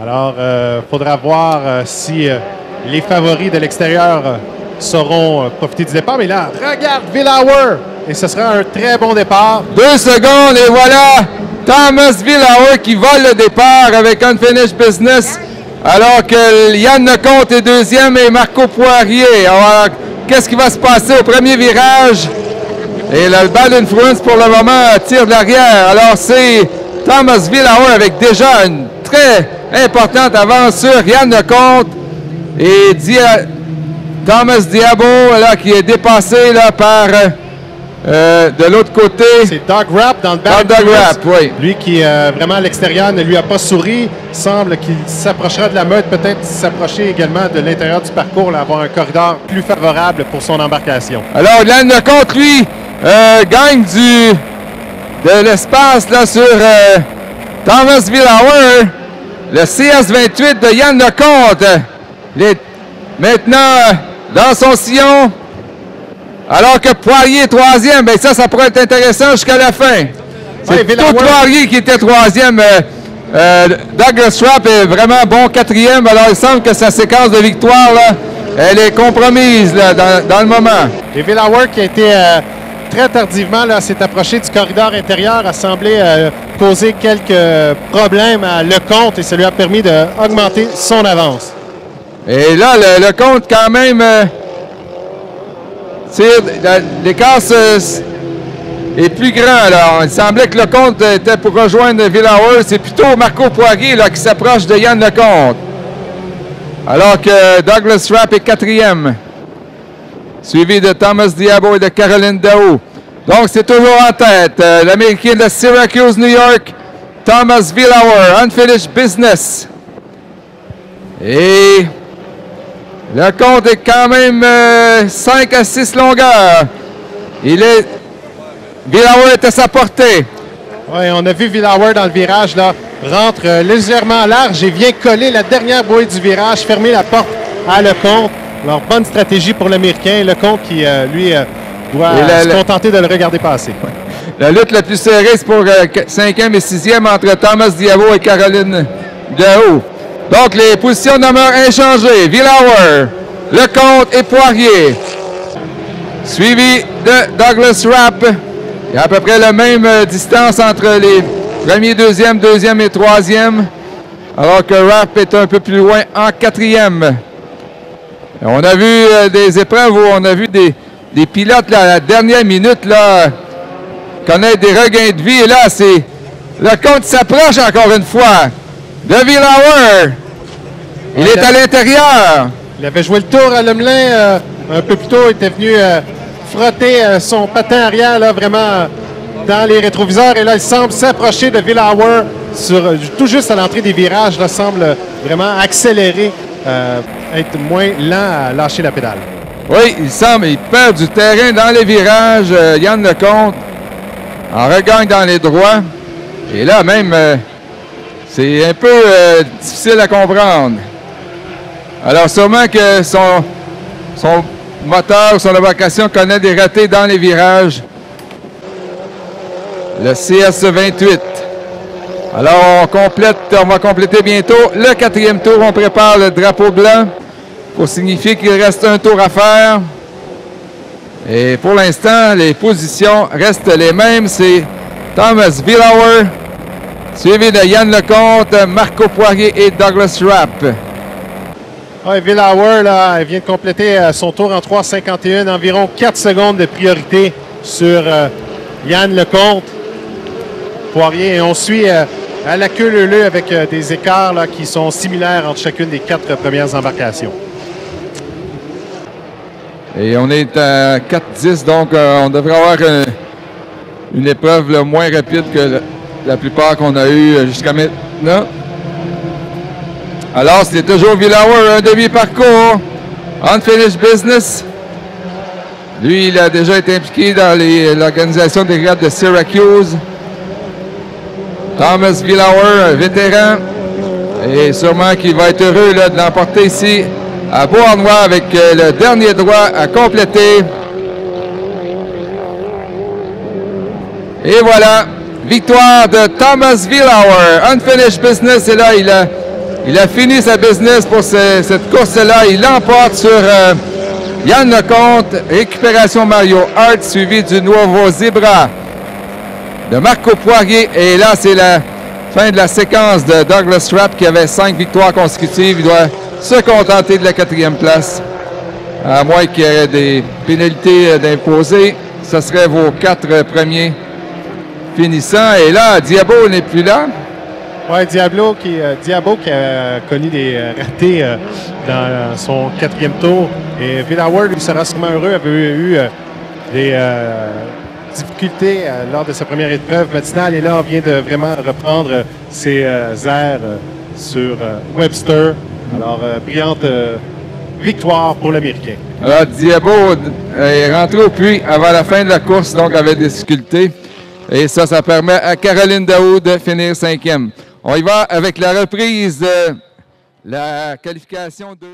Alors, faudra voir si les favoris de l'extérieur sauront profiter du départ. Mais là, regarde Villauer! Et ce sera un très bon départ. 2 secondes et voilà Thomas Villauer qui vole le départ avec Unfinished Business. Alors que Yann Lecomte est deuxième et Marco Poirier. Alors, qu'est-ce qui va se passer au premier virage? Et le Bad Influence pour le moment tire de l'arrière. Alors c'est Thomas Villauer avec déjà une très importante avance sur Yann Lecomte. Et Thomas Diabo là, qui est dépassé là, par de l'autre côté. C'est Doug Rapp dans le Bad Doug Rapp, oui. Lui qui, vraiment, à l'extérieur, ne lui a pas souri. Semble qu'il s'approchera de la meute, peut-être s'approcher également de l'intérieur du parcours, là, avoir un corridor plus favorable pour son embarcation. Alors, Yann Lecomte, lui, gagne de l'espace là sur Thomas Villauer. Le CS28 de Yann Lecomte. Maintenant, dans son sillon. Alors que Poirier est troisième, bien ça pourrait être intéressant jusqu'à la fin. C'est plutôt Poirier qui était troisième. Douglas Rapp est vraiment bon quatrième. Alors il semble que sa séquence de victoire, là, elle est compromise là, dans le moment. Et Villauer qui a été très tardivement, là, s'est approché du corridor intérieur, a semblé causer quelques problèmes à Lecomte et ça lui a permis d'augmenter son avance. Et là, Lecomte quand même... l'écart est plus grand. Alors, il semblait que Lecomte était pour rejoindre Villauer. C'est plutôt Marco Poirier là, qui s'approche de Yann Lecomte. Alors que Douglas Rapp est quatrième. Suivi de Thomas Diabo et de Caroline Daou. Donc, c'est toujours en tête. L'Américain de Syracuse, New York, Thomas Villauer, Unfinished Business. Et... Lecomte est quand même 5 à 6 longueurs. Villauer est à sa portée. Oui, on a vu Villauer dans le virage, là, rentre légèrement large et vient coller la dernière bouée du virage, fermer la porte à Lecomte. Alors, bonne stratégie pour l'Américain. Lecomte qui, lui, doit se contenter de le regarder passer. Ouais. La lutte la plus serrée, c'est pour 5e et 6e entre Thomas Diabo et Caroline Daou. Donc, les positions demeurent inchangées. Villauer, Lecomte et Poirier. Suivi de Douglas Rapp. Il y a à peu près la même distance entre les premiers, deuxième et troisième. Alors que Rapp est un peu plus loin en quatrième. On a vu des épreuves où on a vu des pilotes là, à la dernière minute là, connaître des regains de vie. Et là, c'est Lecomte s'approche encore une fois de Villauer. Il est à l'intérieur. Il avait joué le tour à Lemelin un peu plus tôt. Il était venu frotter son patin arrière là, vraiment dans les rétroviseurs. Et là, il semble s'approcher de Villauer tout juste à l'entrée des virages. Là, semble vraiment accélérer, être moins lent à lâcher la pédale. Oui, il perd du terrain dans les virages. Yann Lecomte en regagne dans les droits. Et là, même... c'est un peu difficile à comprendre. Alors, sûrement que son moteur, son embarcation connaît des ratés dans les virages. Le CS28. Alors, on va compléter bientôt le 4e tour. On prépare le drapeau blanc pour signifier qu'il reste un tour à faire. Et pour l'instant, les positions restent les mêmes. C'est Thomas Villauer, suivi de Yann Lecomte, Marco Poirier et Douglas Rapp. Ouais, Villauer, là, vient de compléter son tour en 3,51, environ 4 secondes de priorité sur Yann Lecomte. Poirier, et on suit à la queue leu-leu avec des écarts là, qui sont similaires entre chacune des 4 premières embarcations. Et on est à 4-10, donc on devrait avoir une épreuve là, moins rapide que la plupart qu'on a eu jusqu'à maintenant. Alors, c'est toujours Villauer, un demi-parcours. Unfinished Business. Lui, il a déjà été impliqué dans l'organisation des regattes de Syracuse. Thomas Villauer, un vétéran. Et sûrement qu'il va être heureux là, de l'emporter ici à Beauharnois avec le dernier droit à compléter. Et voilà, victoire de Thomas Villauer. Unfinished Business, et là, il a Il a fini sa business pour cette course-là. Il l'emporte sur Yann Lecomte, récupération Mario Hart, suivi du Nuovo Zebra de Marco Poirier. Et là, c'est la fin de la séquence de Douglas Trapp qui avait 5 victoires consécutives. Il doit se contenter de la 4e place. À moins qu'il y ait des pénalités d'imposer. Ce serait vos 4 premiers finissants. Et là, Diabo n'est plus là. Oui, Diabo qui a connu des ratés dans son 4e tour. Et Villauer, lui, sera sûrement heureux, avait eu des difficultés lors de sa première épreuve matinale. Et là, on vient de vraiment reprendre ses airs sur Webster. Alors, brillante victoire pour l'Américain. Alors, Diabo est rentré au puits avant la fin de la course, donc avait des difficultés. Et ça permet à Caroline Daoud de finir 5e. On y va avec la reprise de la qualification de...